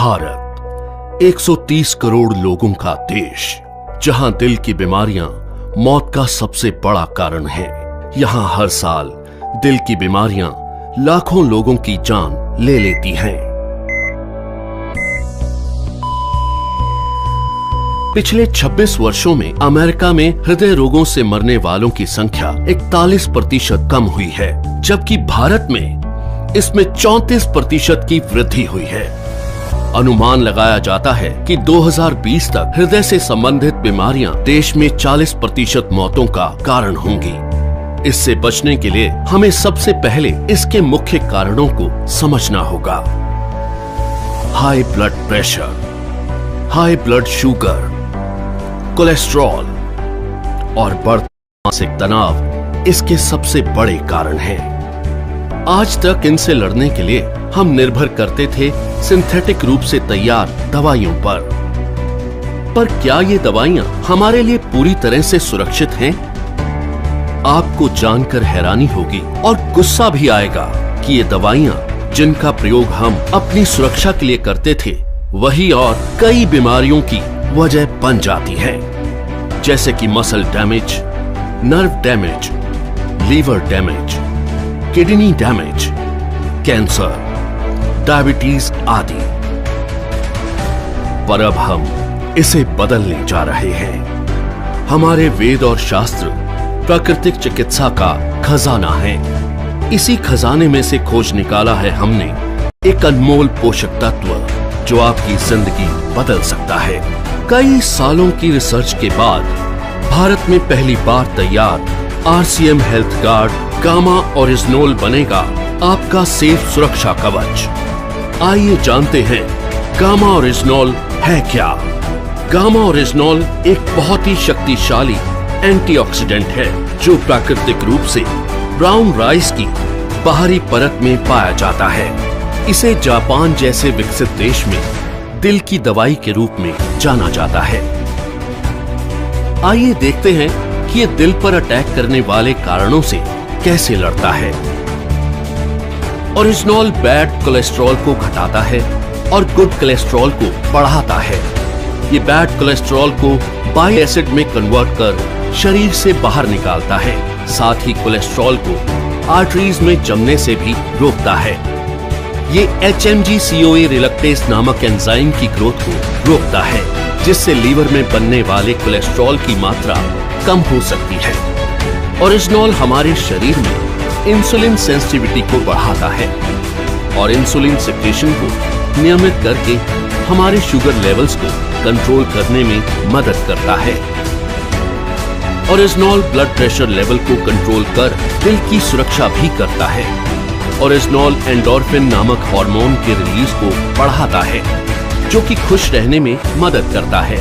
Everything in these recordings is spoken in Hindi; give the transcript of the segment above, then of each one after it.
भारत 130 करोड़ लोगों का देश, जहां दिल की बीमारियां मौत का सबसे बड़ा कारण है। यहां हर साल दिल की बीमारियां लाखों लोगों की जान ले लेती हैं। पिछले 26 वर्षों में अमेरिका में हृदय रोगों से मरने वालों की संख्या 41% कम हुई है, जबकि भारत में इसमें 34% की वृद्धि हुई है। अनुमान लगाया जाता है कि 2020 तक हृदय से संबंधित बीमारियां देश में 40% मौतों का कारण होंगी। इससे बचने के लिए हमें सबसे पहले इसके मुख्य कारणों को समझना होगा। High blood pressure, high blood sugar, cholesterol और बढ़ता मानसिक तनाव इसके सबसे बड़े कारण हैं। आज तक इनसे लड़ने के लिए हम निर्भर करते थे सिंथेटिक रूप से तैयार दवाइयों पर क्या ये दवाइयां हमारे लिए पूरी तरह से सुरक्षित हैं? आपको जानकर हैरानी होगी और गुस्सा भी आएगा कि ये दवाइयां जिनका प्रयोग हम अपनी सुरक्षा के लिए करते थे, वही और कई बीमारियों की वजह बन जाती है, जैसे कि muscle damage, nerve damage, liver damage, kidney damage, cancer, diabetes आदि। पर अब हम इसे बदलने जा रहे हैं। हमारे वेद और शास्त्र प्राकृतिक चिकित्सा का खजाना है। इसी खजाने में से खोज निकाला है हमने एक अनमोल पोषक तत्व जो आपकी जिंदगी बदल सकता है। कई सालों की रिसर्च के बाद भारत में पहली बार तैयार RCM हेल्थ गार्ड गामा ओरिजिनोल बनेगा आपका सेफ सुरक्षा कवच। आइए जानते हैं गामा ओरिजिनोल है क्या। गामा ओरिजिनोल एक बहुत ही शक्तिशाली एंटीऑक्सीडेंट है जो प्राकृतिक रूप से ब्राउन राइस की बाहरी परत में पाया जाता है। इसे जापान जैसे विकसित देश में दिल की दवाई के रूप में जाना जाता है। आइए देखते हैं कि ये दिल पर अटैक करने वाले कारणों से कैसे लड़ता है। ओरिजिनोल बैड कोलेस्ट्रॉल को घटाता है और गुड कोलेस्ट्रॉल को बढ़ाता है। ये बैड कोलेस्ट्रॉल को बाइल एसिड में कन्वर्ट कर शरीर से बाहर निकालता है। साथ ही कोलेस्ट्रॉल को आर्टरीज में जमने से भी रोकता है। ये HMG-CoA रिलक्टेस नामक एंजाइम की ग्रोथ को रोकता है, जिससे लीवर में बनने वाले कोलेस्ट्रॉल की मात्रा कम हो सकती है। ओरिजिनोल हमारे शरीर में इंसुलिन सेंसिटिविटी को बढ़ाता है और इंसुलिन सेक्रेशन को नियमित करके हमारे शुगर लेवल्स को कंट्रोल करने में मदद करता है। ओरिजिनोल ब्लड प्रेशर लेवल को कंट्रोल कर दिल की सुरक्षा भी करता है। ओरिजिनोल एंडोर्फिन नामक हार्मोन के रिलीज को बढ़ाता है, जो कि खुश रहने में मदद करता है।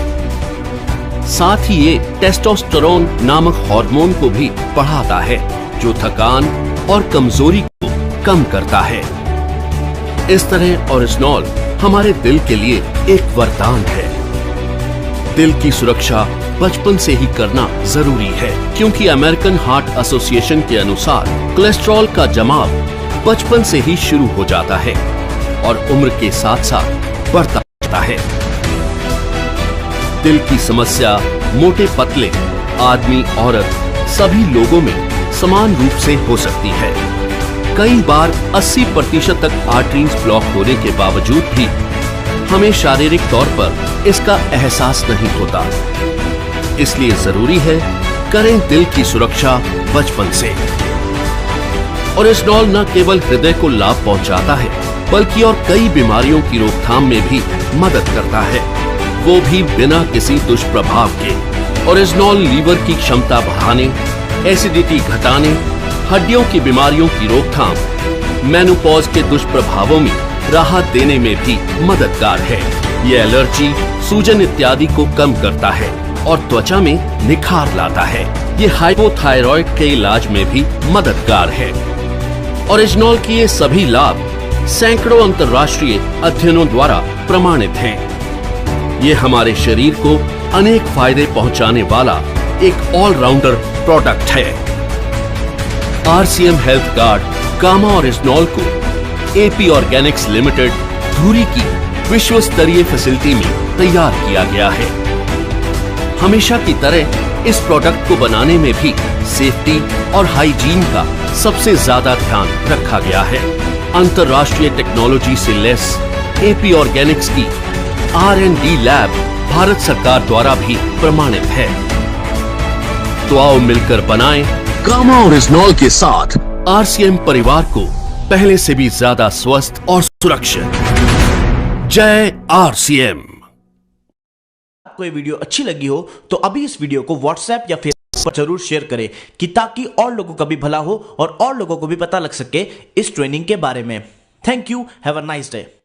साथ ही ये टेस्टोस्टेरोन नामक हार्मोन को भी बढ़ाता है, जो थकान और कमजोरी को कम करता है। इस तरह ओरिजिनोल हमारे दिल के लिए एक वरदान है। दिल की सुरक्षा बचपन से ही करना जरूरी है, क्योंकि अमेरिकन हार्ट एसोसिएशन के अनुसार कोलेस्ट्रॉल का जमाव बचपन से ही शुरू हो जाता है और उम्र के साथ साथ बढ़ता रहता है। दिल की समस्या मोटे पतले आदमी औरत सभी लोगों में समान रूप से हो सकती है। कई बार 80% तक आर्टरीज ब्लॉक होने के बावजूद भी हमें शारीरिक तौर पर इसका एहसास नहीं होता। इसलिए जरूरी है करें दिल की सुरक्षा बचपन से। ओरिजिनोल न केवल हृदय को लाभ पहुंचाता है, बल्कि और कई बीमारियों की रोकथाम में भी मदद करता है, वो भी बिना किसी दुष्प्रभाव के। ओरिजिनोल लीवर की क्षमता बढ़ाने, एसिडिटी घटाने, हड्डियों की बीमारियों की रोकथाम, मेनोपॉज के दुष्प्रभावों में राहत देने में भी मददगार है। ये एलर्जी, सूजन इत्यादि को कम करता है और त्वचा में निखार लाता है। ये हाइपोथायरॉइड के इलाज में भी मददगार है। ओरिजिनोल के ये सभी लाभ सैकड़ों अंतर्राष्ट्रीय अध्ययनों द्वारा प्रमाणित हैं। ये हमारे शरीर को अनेक फायदे पहुंचाने वाला एक ऑलराउंडर प्रोडक्ट है। RCM हेल्थ गार्ड गामा ओरिजिनोल को AP ऑर्गेनिक्स लिमिटेड धुरी की विश्व स्तरीय फैसिलिटी में तैयार किया गया है। हमेशा की तरह इस प्रोडक्ट को बनाने में भी सेफ्टी और हाइजीन का सबसे ज्यादा ध्यान रखा गया है। अंतर्राष्ट्रीय टेक्नोलॉजी से लैस एपी ऑर्गेनिक्स की R&D लैब भारत सरकार द्वारा भी प्रमाणित है। तो आओ मिलकर बनाएं कामा ओरिजिनॉल के साथ RCM परिवार को पहले से भी ज्यादा स्वस्थ और सुरक्षित। जय RCM। आपको ये वीडियो अच्छी लगी हो तो अभी इस वीडियो को WhatsApp या Facebook पर जरूर शेयर करें कि ताकि और लोगों का भी भला हो और लोगों को भी पता लग सके इस ट्रेनिंग के बारे में। Thank you, have a nice day.